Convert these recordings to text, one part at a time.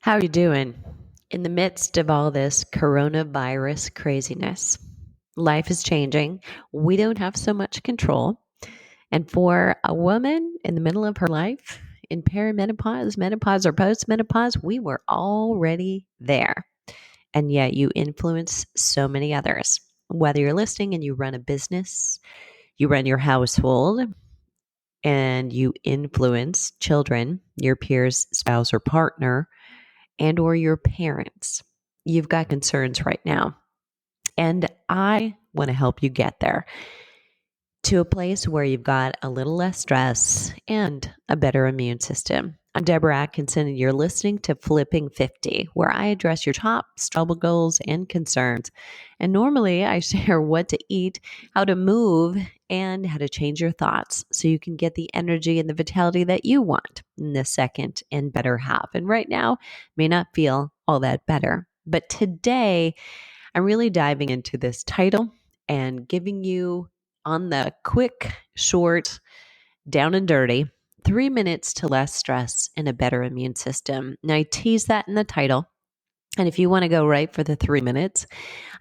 How are you doing? In the midst of all this coronavirus craziness, life is changing. We don't have so much control. And for a woman in the middle of her life, in perimenopause, menopause, or postmenopause, we were already there. And yet you influence so many others. Whether you're listening and you run a business, you run your household, and you influence children, your peers, spouse, or partner, and or your parents. You've got concerns right now. And I want to help you get there to a place where you've got a little less stress and a better immune system. I'm Deborah Atkinson, and you're listening to Flipping 50, where I address your top struggles and concerns. And normally I share what to eat, how to move, and how to change your thoughts so you can get the energy and the vitality that you want in the second and better half. And right now may not feel all that better. But today, I'm really diving into this title and giving you on the quick, short, down and dirty, 3 minutes to less stress and a better immune system. Now, I tease that in the title. And if you want to go right for the 3 minutes,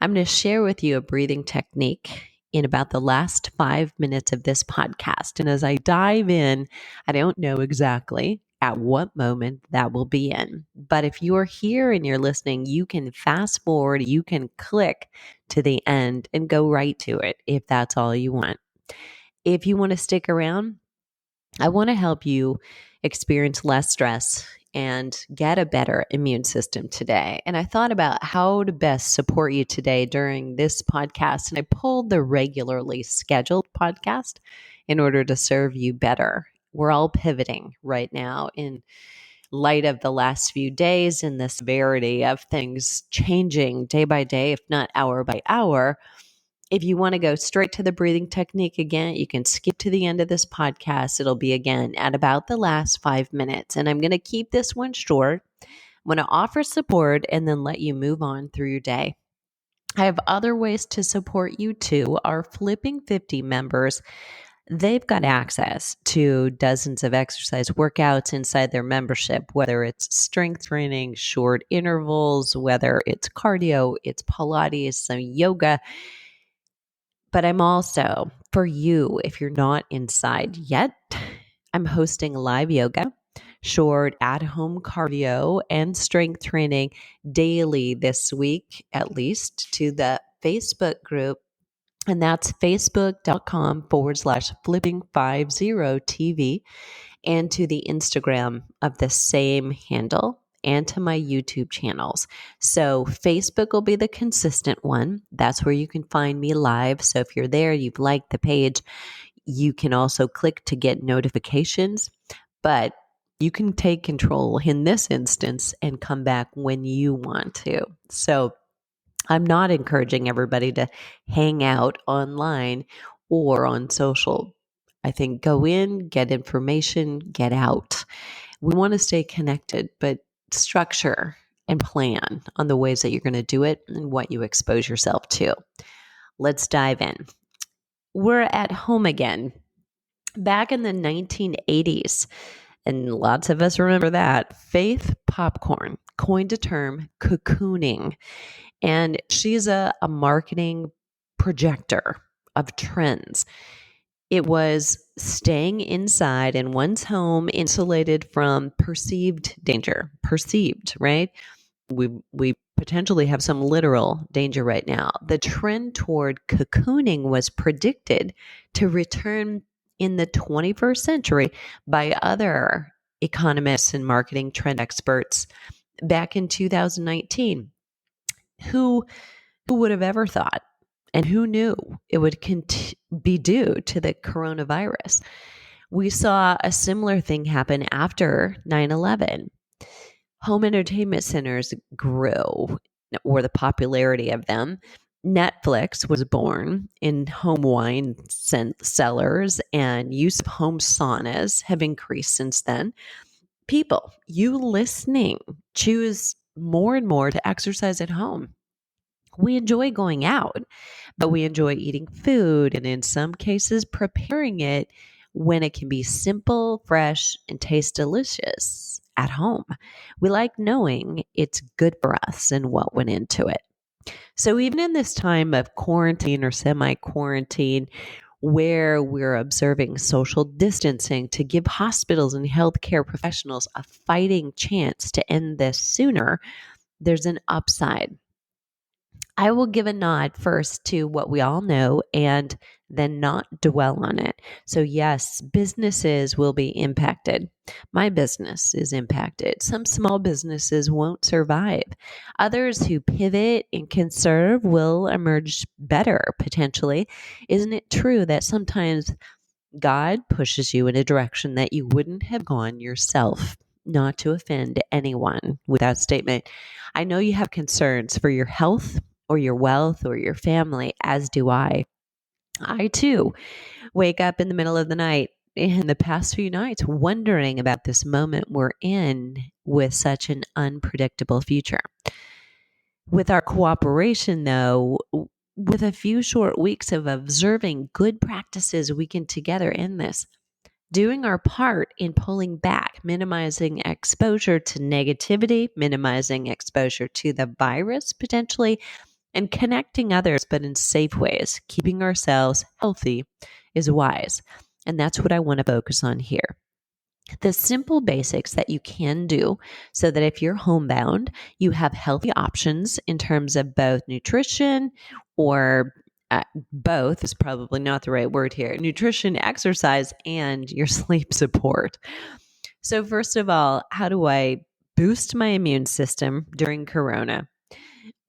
I'm going to share with you a breathing technique in about the last 5 minutes of this podcast. And as I dive in, I don't know exactly at what moment that will be in. But if you're here and you're listening, you can fast forward, you can click to the end and go right to it if that's all you want. If you want to stick around, I want to help you experience less stress and get a better immune system today. And I thought about how to best support you today during this podcast. And I pulled the regularly scheduled podcast in order to serve you better. We're all pivoting right now in light of the last few days and the severity of things changing day by day, if not hour by hour. If you want to go straight to the breathing technique again, you can skip to the end of this podcast. It'll be again at about the last 5 minutes. And I'm going to keep this one short. I'm going to offer support and then let you move on through your day. I have other ways to support you too. Our Flipping 50 members, they've got access to dozens of exercise workouts inside their membership, whether it's strength training, short intervals, whether it's cardio, it's Pilates, some yoga. But I'm also, for you, if you're not inside yet, I'm hosting live yoga, short at-home cardio, and strength training daily this week, at least, to the Facebook group. And that's facebook.com/flipping50TV, and to the Instagram of the same handle, and to my YouTube channels. So Facebook will be the consistent one. That's where you can find me live. So if you're there, you've liked the page, you can also click to get notifications. But you can take control in this instance and come back when you want to. So I'm not encouraging everybody to hang out online or on social. I think go in, get information, get out. We want to stay connected, but structure and plan on the ways that you're going to do it and what you expose yourself to. Let's dive in. We're at home again. Back in the 1980s, and lots of us remember that, Faith Popcorn coined a term, cocooning. And she's a marketing projector of trends. It was staying inside in one's home, insulated from perceived danger. Perceived, right? We potentially have some literal danger right now. The trend toward cocooning was predicted to return in the 21st century by other economists and marketing trend experts back in 2019. Who would have ever thought, and who knew it would be due to the coronavirus? We saw a similar thing happen after 9/11. Home entertainment centers grew, or the popularity of them. Netflix was born in home wine cellars, and use of home saunas have increased since then. People, you listening, choose more and more to exercise at home. We enjoy going out, but we enjoy eating food and in some cases preparing it when it can be simple, fresh, and taste delicious. at home. We like knowing it's good for us and what went into it. So even in this time of quarantine or semi-quarantine, where we're observing social distancing to give hospitals and healthcare professionals a fighting chance to end this sooner, there's an upside. I will give a nod first to what we all know and then not dwell on it. So, yes, businesses will be impacted. My business is impacted. Some small businesses won't survive. Others who pivot and conserve will emerge better, potentially. Isn't it true that sometimes God pushes you in a direction that you wouldn't have gone yourself? Not to offend anyone with that statement. I know you have concerns for your health or your wealth or your family, as do I. I too wake up in the middle of the night in the past few nights wondering about this moment we're in with such an unpredictable future. With our cooperation, though, with a few short weeks of observing good practices we can together in this, doing our part in pulling back, minimizing exposure to negativity, minimizing exposure to the virus potentially, and connecting others, but in safe ways, keeping ourselves healthy is wise. And that's what I want to focus on here. The simple basics that you can do so that if you're homebound, you have healthy options in terms of both nutrition or both is probably not the right word here, nutrition, exercise, and your sleep support. So first of all, how do I boost my immune system during Corona?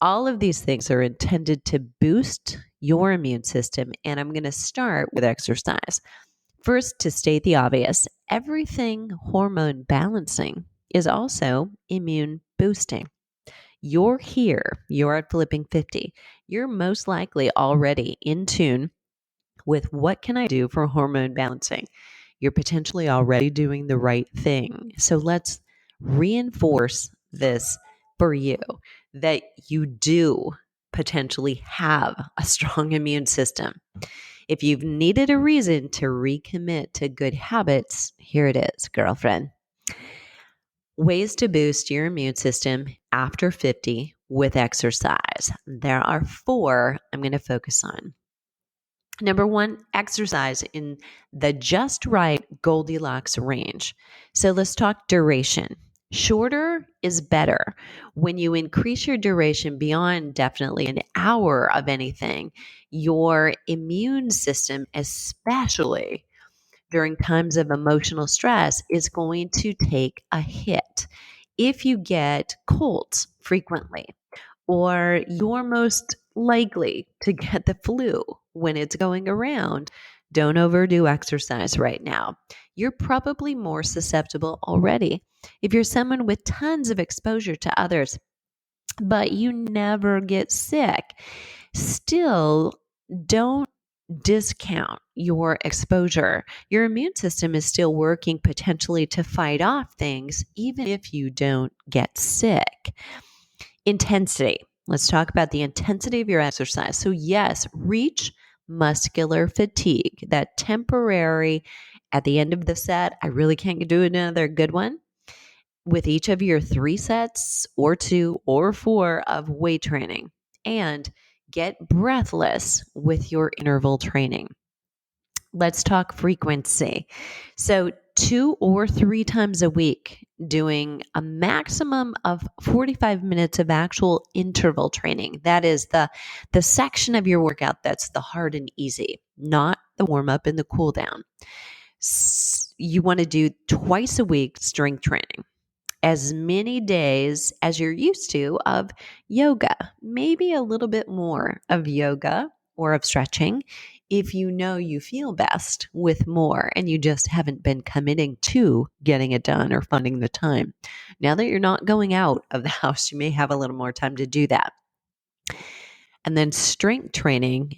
All of these things are intended to boost your immune system, and I'm going to start with exercise. First, to state the obvious, everything hormone balancing is also immune boosting. You're here, you're at Flipping 50. You're most likely already in tune with what can I do for hormone balancing. You're potentially already doing the right thing. So let's reinforce this for you that you do potentially have a strong immune system. If you've needed a reason to recommit to good habits, here it is, girlfriend. Ways to boost your immune system after 50 with exercise. There are 4 I'm going to focus on. Number 1, exercise in the just right Goldilocks range. So let's talk duration. Shorter is better. When you increase your duration beyond definitely an hour of anything, your immune system, especially during times of emotional stress, is going to take a hit. If you get colds frequently, or you're most likely to get the flu when it's going around, don't overdo exercise right now. You're probably more susceptible already. If you're someone with tons of exposure to others, but you never get sick, still don't discount your exposure. Your immune system is still working potentially to fight off things, even if you don't get sick. Intensity. Let's talk about the intensity of your exercise. So, yes, reach muscular fatigue, that temporary at the end of the set, I really can't do another good one. With each of your 3 sets or 2 or 4 of weight training, and get breathless with your interval training. Let's talk frequency. So 2 or 3 times a week, doing a maximum of 45 minutes of actual interval training. That is the section of your workout that's the hard and easy, not the warm up and the cool down. You want to do twice a week strength training. As many days as you're used to of yoga, maybe a little bit more of yoga or of stretching if you know you feel best with more and you just haven't been committing to getting it done or finding the time. Now that you're not going out of the house, you may have a little more time to do that. And then strength training,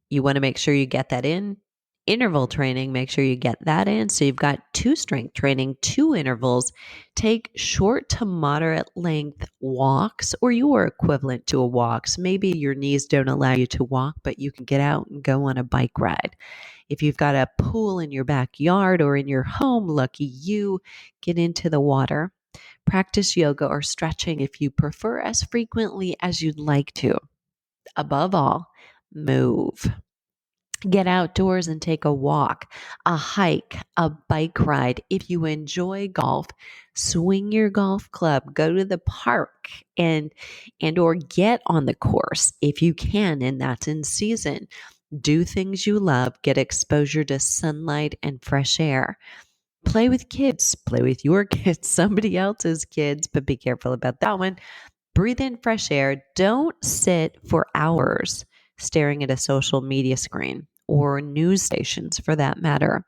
you want to make sure you get that in Interval training, make sure you get that in. So you've got 2 strength training, 2 intervals. Take short to moderate length walks or your equivalent to a walk. So maybe your knees don't allow you to walk, but you can get out and go on a bike ride. If you've got a pool in your backyard or in your home, lucky you, get into the water. Practice yoga or stretching if you prefer as frequently as you'd like to. Above all, move. Get outdoors and take a walk, a hike, a bike ride. If you enjoy golf, swing your golf club, go to the park and or get on the course if you can, and that's in season. Do things you love, get exposure to sunlight and fresh air. Play with kids, play with your kids, somebody else's kids, but be careful about that one. Breathe in fresh air. Don't sit for hours staring at a social media screen or news stations for that matter.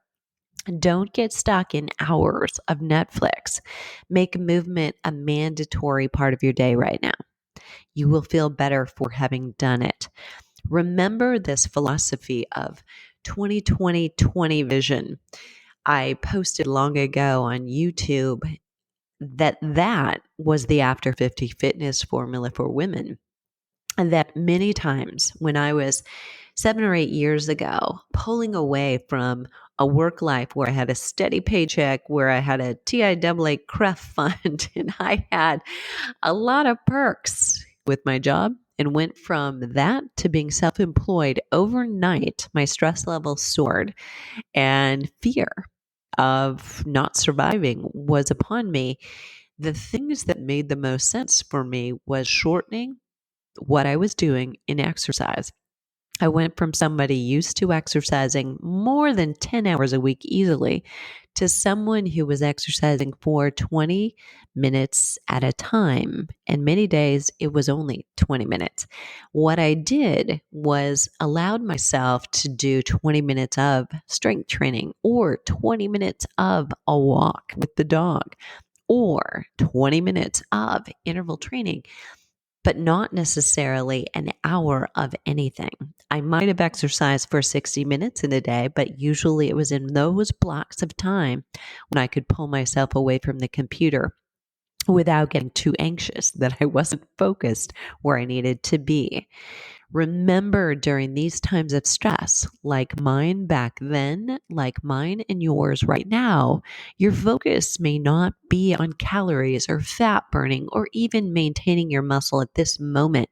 Don't get stuck in hours of Netflix. Make movement a mandatory part of your day right now. You will feel better for having done it. Remember this philosophy of 2020 vision. I posted long ago on YouTube that was the after 50 fitness formula for women. And that many times when I was 7 or 8 years ago, pulling away from a work life where I had a steady paycheck, where I had a TIAA CREF fund, and I had a lot of perks with my job, and went from that to being self-employed overnight, my stress level soared and fear of not surviving was upon me. The things that made the most sense for me was shortening what I was doing in exercise. I went from somebody used to exercising more than 10 hours a week easily to someone who was exercising for 20 minutes at a time. And many days it was only 20 minutes. What I did was allowed myself to do 20 minutes of strength training or 20 minutes of a walk with the dog or 20 minutes of interval training, but not necessarily an hour of anything. I might have exercised for 60 minutes in a day, but usually it was in those blocks of time when I could pull myself away from the computer without getting too anxious that I wasn't focused where I needed to be. Remember, during these times of stress, like mine back then, like mine and yours right now, your focus may not be on calories or fat burning or even maintaining your muscle at this moment.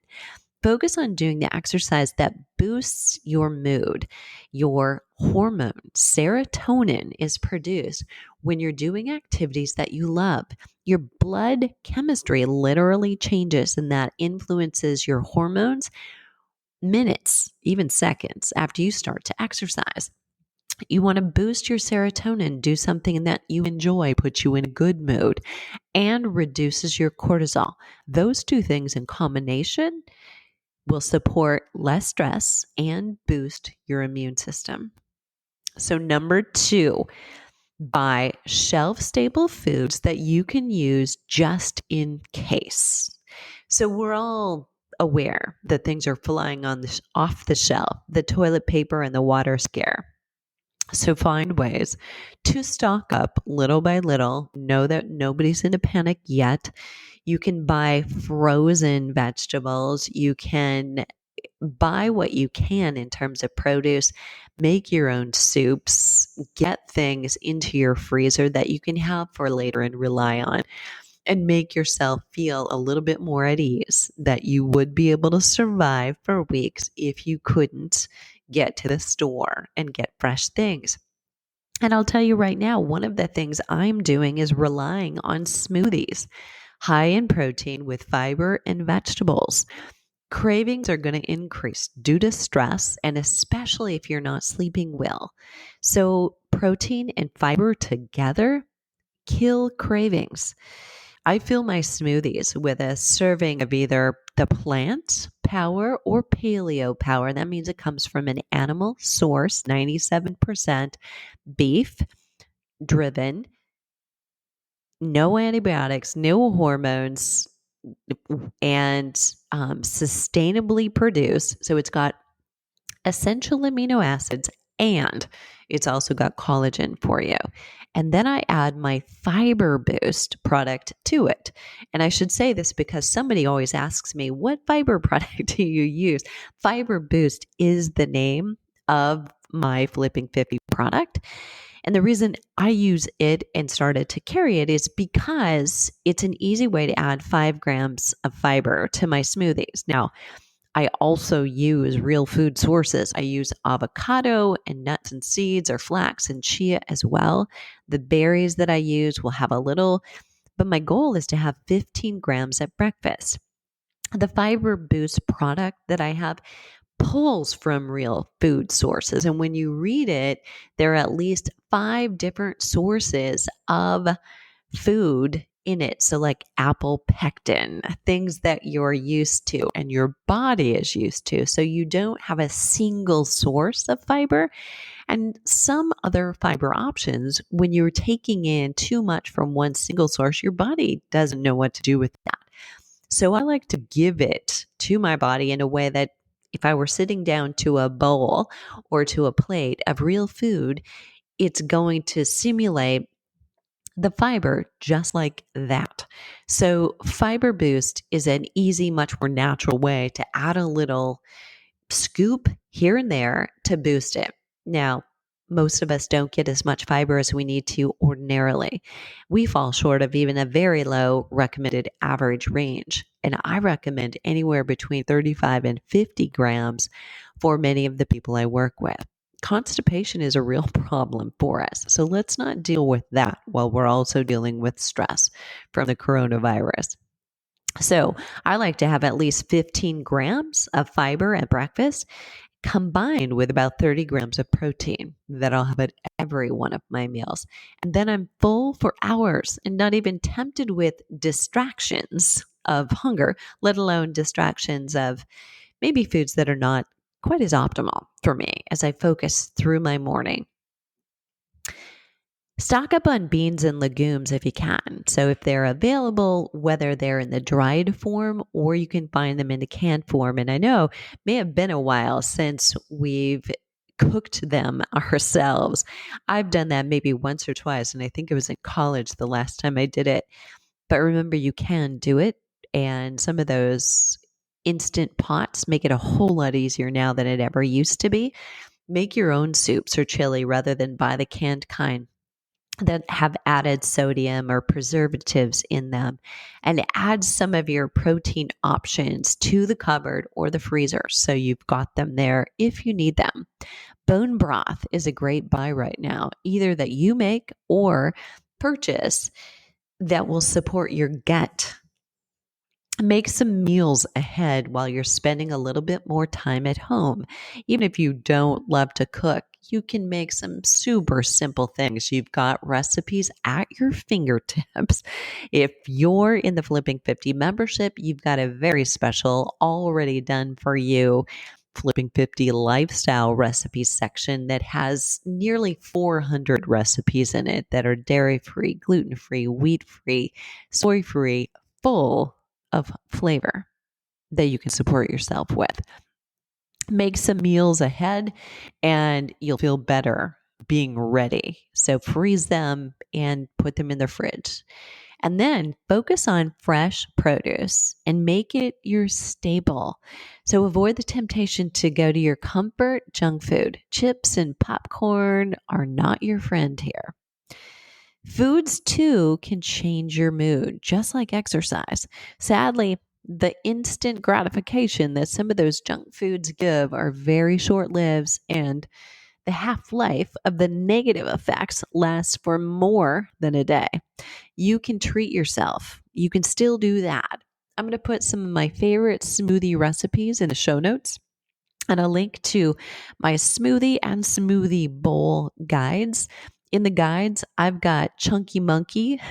Focus on doing the exercise that boosts your mood. Your hormone, serotonin, is produced when you're doing activities that you love. Your blood chemistry literally changes, and that influences your hormones minutes, even seconds after you start to exercise. You want to boost your serotonin, do something that you enjoy, puts you in a good mood, and reduces your cortisol. Those two things in combination will support less stress and boost your immune system. So, number 2, buy shelf-stable foods that you can use just in case. So we're all aware that things are flying off the shelf, the toilet paper and the water scare. So find ways to stock up little by little. Know that nobody's in a panic yet. You can buy frozen vegetables. You can buy what you can in terms of produce. Make your own soups. Get things into your freezer that you can have for later and rely on. And make yourself feel a little bit more at ease that you would be able to survive for weeks if you couldn't get to the store and get fresh things. And I'll tell you right now, one of the things I'm doing is relying on smoothies, high in protein with fiber and vegetables. Cravings are going to increase due to stress, and especially if you're not sleeping well. So protein and fiber together kill cravings. I fill my smoothies with a serving of either the plant power or paleo power. That means it comes from an animal source, 97% beef driven, no antibiotics, no hormones, and sustainably produced. So it's got essential amino acids and it's also got collagen for you. And then I add my Fiber Boost product to it. And I should say this because somebody always asks me, what fiber product do you use? Fiber Boost is the name of my Flipping 50 product. And the reason I use it and started to carry it is because it's an easy way to add 5 grams of fiber to my smoothies. Now, I also use real food sources. I use avocado and nuts and seeds or flax and chia as well. The berries that I use will have a little, but my goal is to have 15 grams at breakfast. The Fiber Boost product that I have pulls from real food sources. And when you read it, there are at least 5 different sources of food in it. So, like apple pectin, things that you're used to and your body is used to. So, you don't have a single source of fiber. And some other fiber options, when you're taking in too much from one single source, your body doesn't know what to do with that. So, I like to give it to my body in a way that if I were sitting down to a bowl or to a plate of real food, it's going to simulate the fiber just like that. So, Fiber Boost is an easy, much more natural way to add a little scoop here and there to boost it. Now, most of us don't get as much fiber as we need to ordinarily. We fall short of even a very low recommended average range. And I recommend anywhere between 35 and 50 grams for many of the people I work with. Constipation is a real problem for us. So let's not deal with that while we're also dealing with stress from the coronavirus. So I like to have at least 15 grams of fiber at breakfast combined with about 30 grams of protein that I'll have at every one of my meals. And then I'm full for hours and not even tempted with distractions of hunger, let alone distractions of maybe foods that are not quite as optimal for me as I focus through my morning. Stock up on beans and legumes if you can. So if they're available, whether they're in the dried form or you can find them in the canned form. And I know it may have been a while since we've cooked them ourselves. I've done that maybe once or twice, and I think it was in college the last time I did it. But remember, you can do it. And some of those instant pots make it a whole lot easier now than it ever used to be. Make your own soups or chili rather than buy the canned kind that have added sodium or preservatives in them, and add some of your protein options to the cupboard or the freezer so you've got them there if you need them. Bone broth is a great buy right now, either that you make or purchase, that will support your gut. Make some meals ahead while you're spending a little bit more time at home. Even if you don't love to cook, you can make some super simple things. You've got recipes at your fingertips. If you're in the Flipping 50 membership, you've got a very special, already done for you Flipping 50 lifestyle recipes section that has nearly 400 recipes in it that are dairy-free, gluten-free, wheat-free, soy-free, full of flavor that you can support yourself with. Make some meals ahead and you'll feel better being ready. So freeze them and put them in the fridge. And then focus on fresh produce and make it your staple. So avoid the temptation to go to your comfort junk food. Chips and popcorn are not your friend here. Foods, too, can change your mood, just like exercise. Sadly, the instant gratification that some of those junk foods give are very short-lived, and the half-life of the negative effects lasts for more than a day. You can treat yourself. You can still do that. I'm going to put some of my favorite smoothie recipes in the show notes, and a link to my smoothie and smoothie bowl guides. In the guides, I've got Chunky Monkey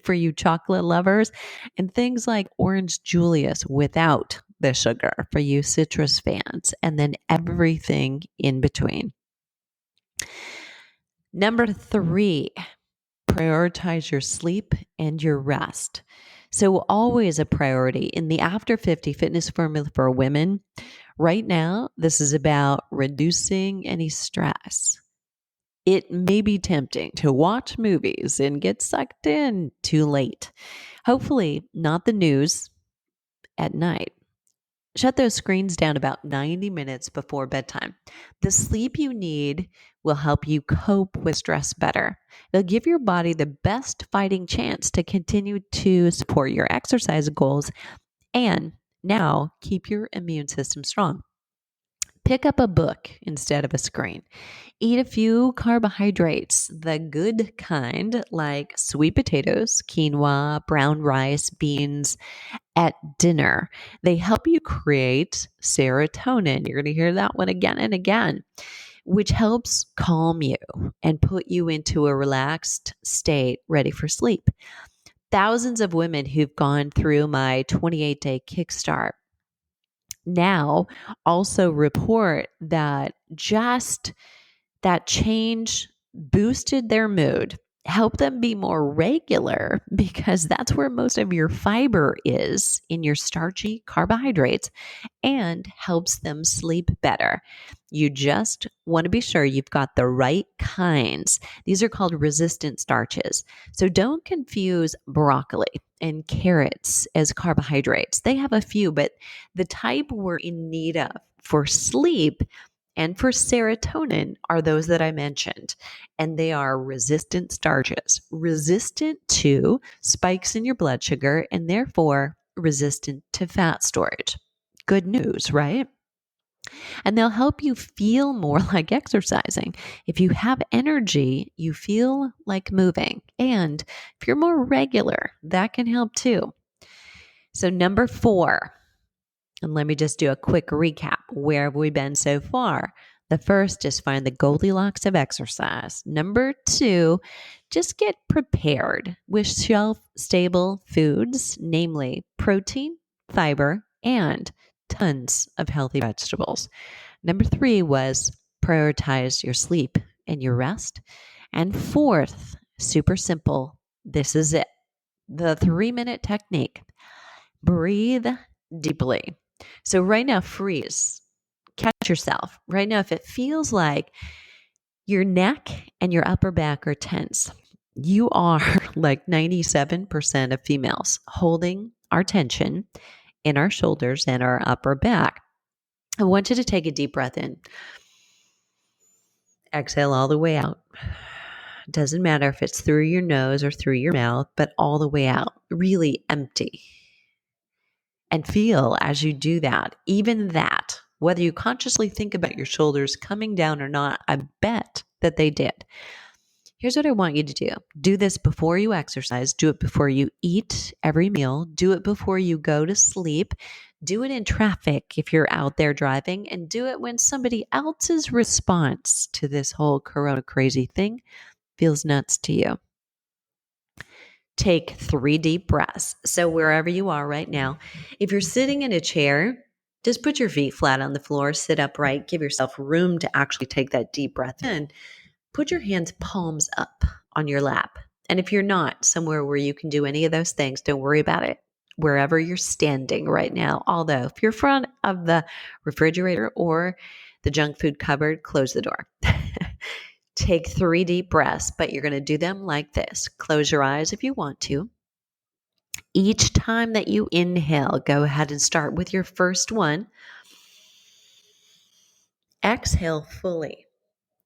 for you chocolate lovers, and things like Orange Julius without the sugar for you citrus fans, and then everything in between. Number 3, prioritize your sleep and your rest. So always a priority in the After 50 fitness formula for women. Right now, this is about reducing any stress. It may be tempting to watch movies and get sucked in too late. Hopefully, not the news at night. Shut those screens down about 90 minutes before bedtime. The sleep you need will help you cope with stress better. It'll give your body the best fighting chance to continue to support your exercise goals and now keep your immune system strong. Pick up a book instead of a screen. Eat a few carbohydrates, the good kind, like sweet potatoes, quinoa, brown rice, beans, at dinner. They help you create serotonin. You're going to hear that one again and again, which helps calm you and put you into a relaxed state ready for sleep. Thousands of women who've gone through my 28-day kickstart now also report that just that change boosted their mood, helped them be more regular because that's where most of your fiber is in your starchy carbohydrates and helps them sleep better. You just want to be sure you've got the right kinds. These are called resistant starches. So don't confuse broccoli and carrots as carbohydrates. They have a few, but the type we're in need of for sleep and for serotonin are those that I mentioned. And they are resistant starches, resistant to spikes in your blood sugar, and therefore resistant to fat storage. Good news, right? And they'll help you feel more like exercising. If you have energy, you feel like moving. And if you're more regular, that can help too. So, number 4, and let me just do a quick recap. Where have we been so far? The first is find the Goldilocks of exercise. Number 2, just get prepared with shelf-stable foods, namely protein, fiber, and tons of healthy vegetables. Number 3 was prioritize your sleep and your rest. And fourth, super simple, this is it. The 3-minute technique. Breathe deeply. So right now, freeze. Catch yourself. Right now, if it feels like your neck and your upper back are tense, you are like 97% of females holding our tension in our shoulders and our upper back. I want you to take a deep breath in. Exhale all the way out. Doesn't matter if it's through your nose or through your mouth, but all the way out. Really empty. And feel as you do that, even that, whether you consciously think about your shoulders coming down or not, I bet that they did. Here's what I want you to do. Do this before you exercise. Do it before you eat every meal. Do it before you go to sleep. Do it in traffic if you're out there driving. And do it when somebody else's response to this whole corona crazy thing feels nuts to you. Take 3 deep breaths. So wherever you are right now, if you're sitting in a chair, just put your feet flat on the floor, sit upright, give yourself room to actually take that deep breath in. Put your hands palms up on your lap. And if you're not somewhere where you can do any of those things, don't worry about it. Wherever you're standing right now, although if you're in front of the refrigerator or the junk food cupboard, close the door. Take 3 deep breaths, but you're going to do them like this. Close your eyes if you want to. Each time that you inhale, go ahead and start with your first one. Exhale fully.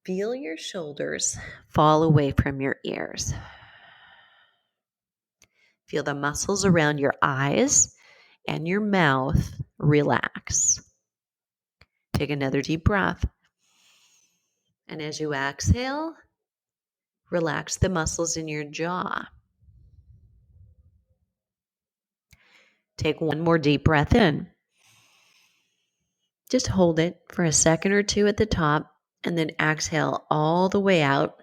Feel your shoulders fall away from your ears. Feel the muscles around your eyes and your mouth relax. Take another deep breath. And as you exhale, relax the muscles in your jaw. Take one more deep breath in. Just hold it for a second or two at the top and then exhale all the way out.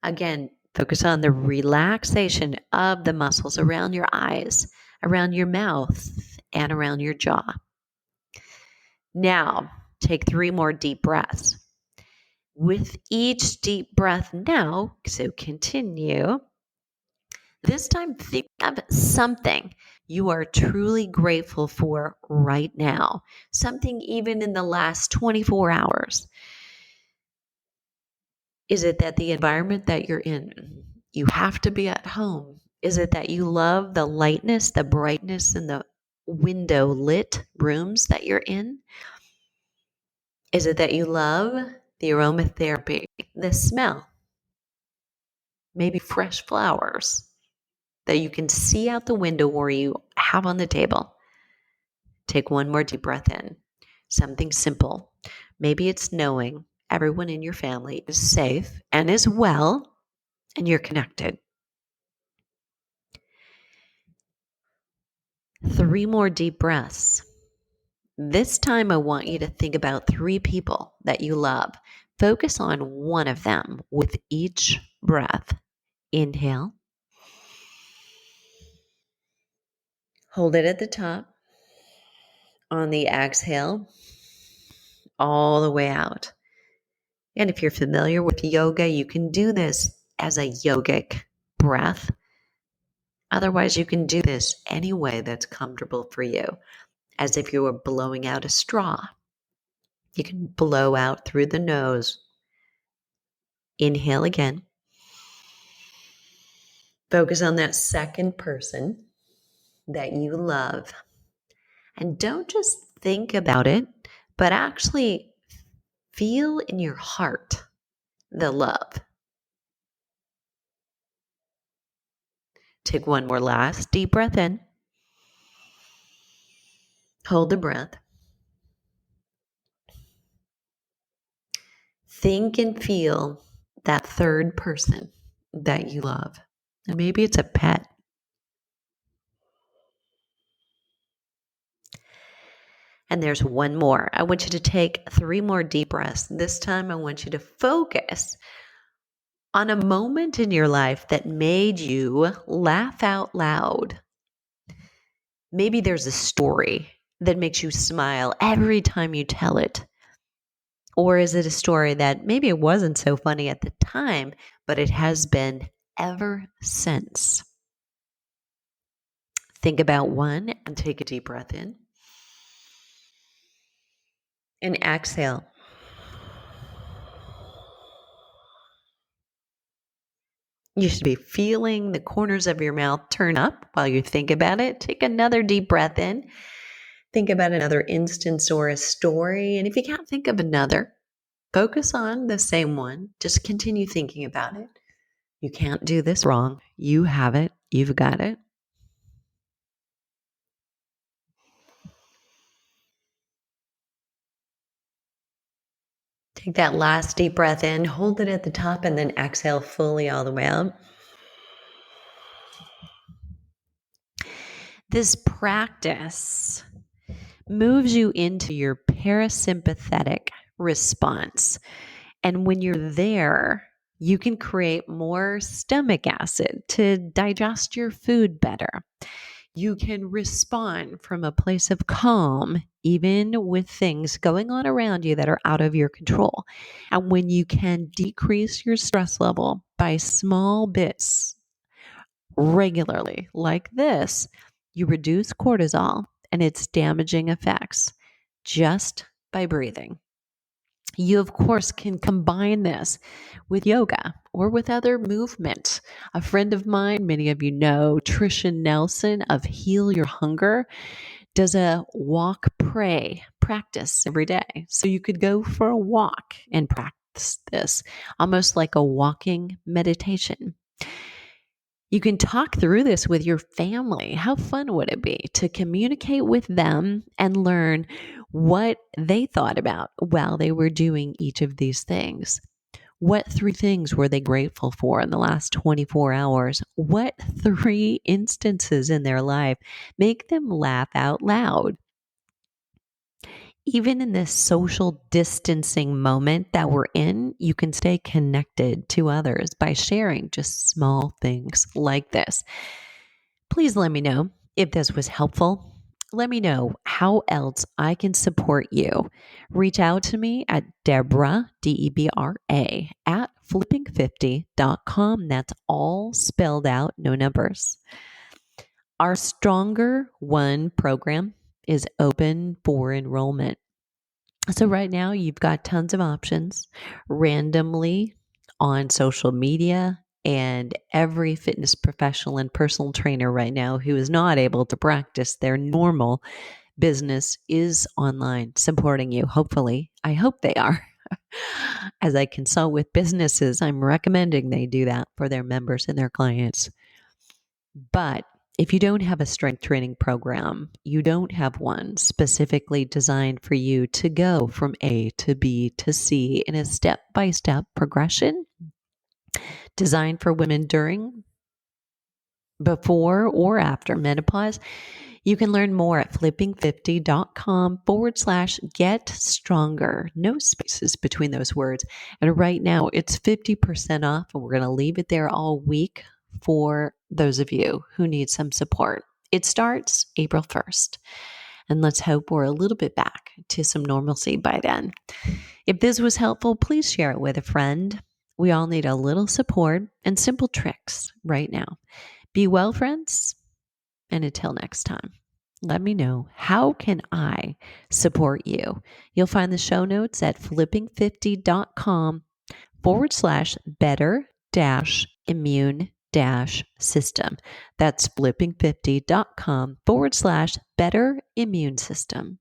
Again, focus on the relaxation of the muscles around your eyes, around your mouth, and around your jaw. Now, take 3 more deep breaths. With each deep breath now, so continue, This time, think of something you are truly grateful for right now, something even in the last 24 hours. Is it that the environment that you're in, you have to be at home? Is it that you love the lightness, the brightness in the window lit rooms that you're in? Is it that you love the aromatherapy, the smell, maybe fresh flowers that you can see out the window or you have on the table? Take one more deep breath in. Something simple. Maybe it's knowing everyone in your family is safe and is well and you're connected. 3 more deep breaths. This time, I want you to think about 3 people that you love. Focus on one of them with each breath. Inhale. Hold it at the top. On the exhale, all the way out. And if you're familiar with yoga, you can do this as a yogic breath. Otherwise, you can do this any way that's comfortable for you, as if you were blowing out a straw. You can blow out through the nose. Inhale again. Focus on that second person that you love. And don't just think about it, but actually feel in your heart the love. Take one more last deep breath in. Hold the breath. Think and feel that third person that you love. And maybe it's a pet. And there's one more. I want you to take 3 more deep breaths. This time, I want you to focus on a moment in your life that made you laugh out loud. Maybe there's a story that makes you smile every time you tell it. Or is it a story that maybe it wasn't so funny at the time, but it has been ever since? Think about one and take a deep breath in. And exhale. You should be feeling the corners of your mouth turn up while you think about it. Take another deep breath in. Think about another instance or a story. And if you can't think of another, focus on the same one. Just continue thinking about it. You can't do this wrong. You have it. You've got it. Take that last deep breath in, hold it at the top, and then exhale fully all the way out. This practice moves you into your parasympathetic response. And when you're there, you can create more stomach acid to digest your food better. You can respond from a place of calm, even with things going on around you that are out of your control. And when you can decrease your stress level by small bits regularly, like this, you reduce cortisol and its damaging effects just by breathing. You, of course, can combine this with yoga or with other movement. A friend of mine, many of you know, Tricia Nelson of Heal Your Hunger, does a walk, pray practice every day. So you could go for a walk and practice this, almost like a walking meditation. You can talk through this with your family. How fun would it be to communicate with them and learn what they thought about while they were doing each of these things? What 3 things were they grateful for in the last 24 hours? What 3 instances in their life make them laugh out loud? Even in this social distancing moment that we're in, you can stay connected to others by sharing just small things like this. Please let me know if this was helpful. Let me know how else I can support you. Reach out to me at Deborah, Debra, at flipping50.com. That's all spelled out, no numbers. Our Stronger One program is open for enrollment. So, right now, you've got tons of options randomly on social media. And every fitness professional and personal trainer right now who is not able to practice their normal business is online supporting you. Hopefully, I hope they are. As I consult with businesses, I'm recommending they do that for their members and their clients. But if you don't have a strength training program, you don't have one specifically designed for you to go from A to B to C in a step-by-step progression designed for women during, before, or after menopause, you can learn more at flipping50.com/get stronger. No spaces between those words. And right now it's 50% off, and we're going to leave it there all week for those of you who need some support. It starts April 1st. And let's hope we're a little bit back to some normalcy by then. If this was helpful, please share it with a friend. We all need a little support and simple tricks right now. Be well, friends. And until next time, let me know, how can I support you? You'll find the show notes at flipping50.com/better-immune-system. That's flipping50.com/better-immune-system.